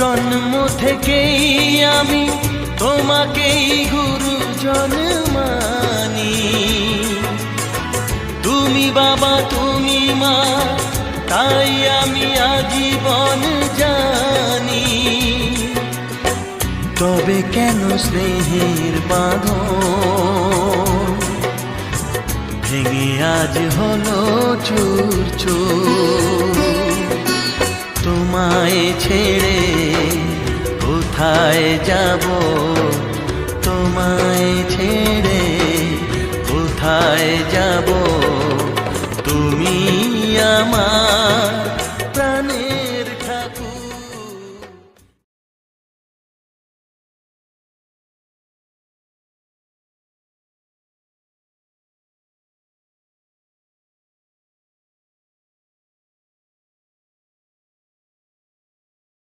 জন্ম থেকেই আমি তোমাকেই গুরুজন মানি। তুমি বাবা তুমি মা, তাই আমি আজীবন জানি। তবে কেন স্নেহের বাঁধন ভেঙে আজ হলো চুর চুর? তোমায় ছেড়ে কোথায় যাব, তোমায় ছেড়ে কোথায় যাব? তুমি আমার